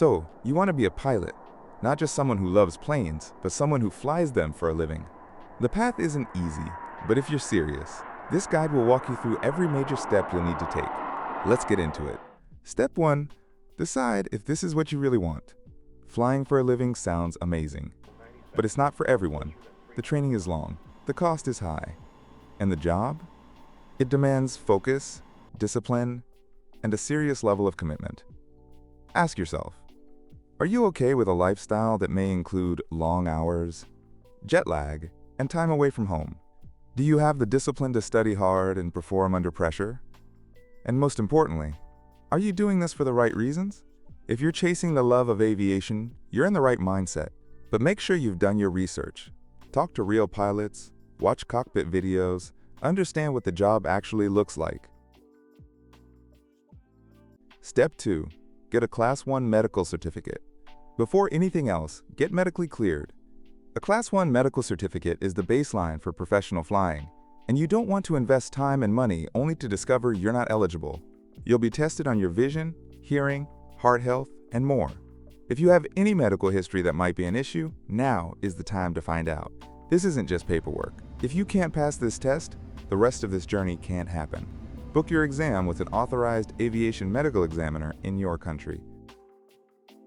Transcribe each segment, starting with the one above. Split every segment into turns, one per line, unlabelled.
So, you want to be a pilot, not just someone who loves planes, but someone who flies them for a living. The path isn't easy, but if you're serious, this guide will walk you through every major step you'll need to take. Let's get into it. Step 1. Decide if this is what you really want. Flying for a living sounds amazing, but it's not for everyone. The training is long, the cost is high, and the job? It demands focus, discipline, and a serious level of commitment. Ask yourself, are you okay with a lifestyle that may include long hours, jet lag, and time away from home? Do you have the discipline to study hard and perform under pressure? And most importantly, are you doing this for the right reasons? If you're chasing the love of aviation, you're in the right mindset. But make sure you've done your research. Talk to real pilots, watch cockpit videos, understand what the job actually looks like. Step 2. Get a Class 1 medical certificate. Before anything else, get medically cleared. A Class 1 medical certificate is the baseline for professional flying, and you don't want to invest time and money only to discover you're not eligible. You'll be tested on your vision, hearing, heart health, and more. If you have any medical history that might be an issue, now is the time to find out. This isn't just paperwork. If you can't pass this test, the rest of this journey can't happen. Book your exam with an authorized aviation medical examiner in your country.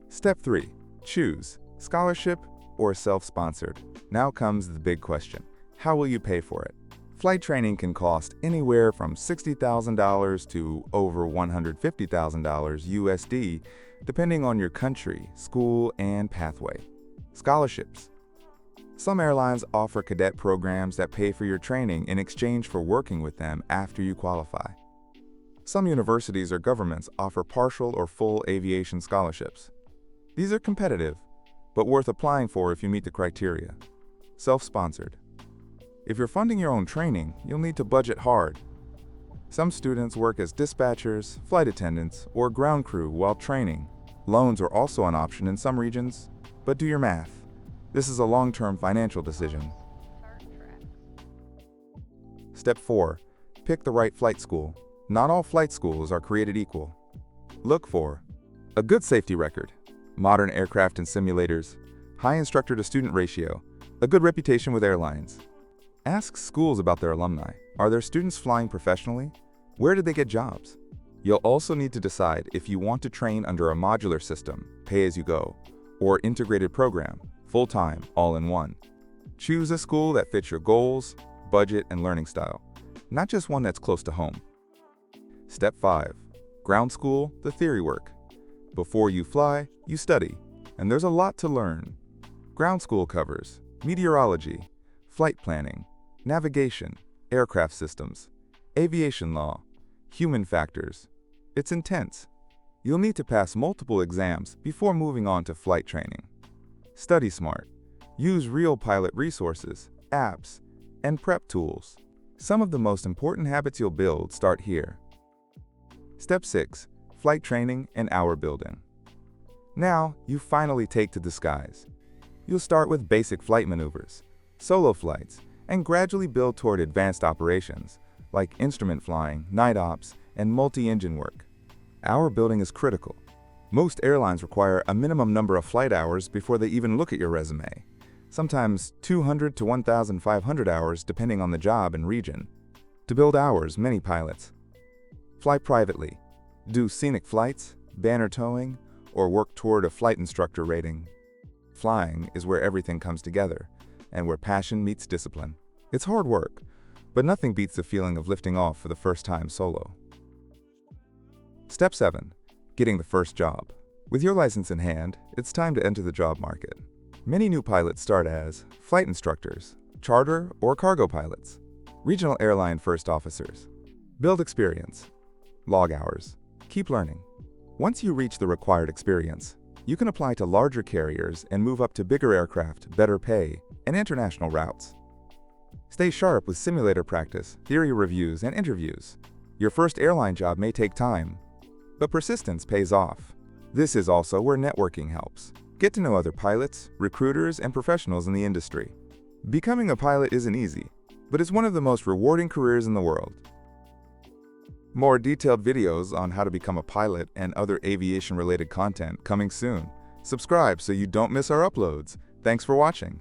Step 3. Choose scholarship or self-sponsored. Now comes the big question. How will you pay for it? Flight training can cost anywhere from $60,000 to over $150,000 USD, depending on your country, school, and pathway. Scholarships. Some airlines offer cadet programs that pay for your training in exchange for working with them after you qualify. Some universities or governments offer partial or full aviation scholarships. These are competitive, but worth applying for if you meet the criteria. Self-sponsored. If you're funding your own training, you'll need to budget hard. Some students work as dispatchers, flight attendants, or ground crew while training. Loans are also an option in some regions, but do your math. This is a long-term financial decision. Step 4. Pick the right flight school. Not all flight schools are created equal. Look for a good safety record, modern aircraft and simulators, high instructor-to-student ratio, a good reputation with airlines. Ask schools about their alumni. Are their students flying professionally? Where did they get jobs? You'll also need to decide if you want to train under a modular system, pay-as-you-go, or integrated program, full-time, all-in-one. Choose a school that fits your goals, budget, and learning style, not just one that's close to home. Step 5. Ground school, the theory work. Before you fly, you study, and there's a lot to learn. Ground school covers meteorology, flight planning, navigation, aircraft systems, aviation law, human factors. It's intense. You'll need to pass multiple exams before moving on to flight training. Study smart. Use real pilot resources, apps, and prep tools. Some of the most important habits you'll build start here. Step 6. Flight training and hour building. Now, you finally take to the skies. You'll start with basic flight maneuvers, solo flights, and gradually build toward advanced operations, like instrument flying, night ops, and multi-engine work. Hour building is critical. Most airlines require a minimum number of flight hours before they even look at your resume, sometimes 200 to 1,500 hours depending on the job and region. To build hours, many pilots fly privately, do scenic flights, banner towing, or work toward a flight instructor rating. Flying is where everything comes together, and where passion meets discipline. It's hard work, but nothing beats the feeling of lifting off for the first time solo. Step 7. Getting the first job. With your license in hand, it's time to enter the job market. Many new pilots start as flight instructors, charter or cargo pilots, regional airline first officers. Build experience, log hours, keep learning. Once you reach the required experience, you can apply to larger carriers and move up to bigger aircraft, better pay, and international routes. Stay sharp with simulator practice, theory reviews, and interviews. Your first airline job may take time, but persistence pays off. This is also where networking helps. Get to know other pilots, recruiters, and professionals in the industry. Becoming a pilot isn't easy, but it's one of the most rewarding careers in the world. More detailed videos on how to become a pilot and other aviation-related content coming soon. Subscribe so you don't miss our uploads. Thanks for watching.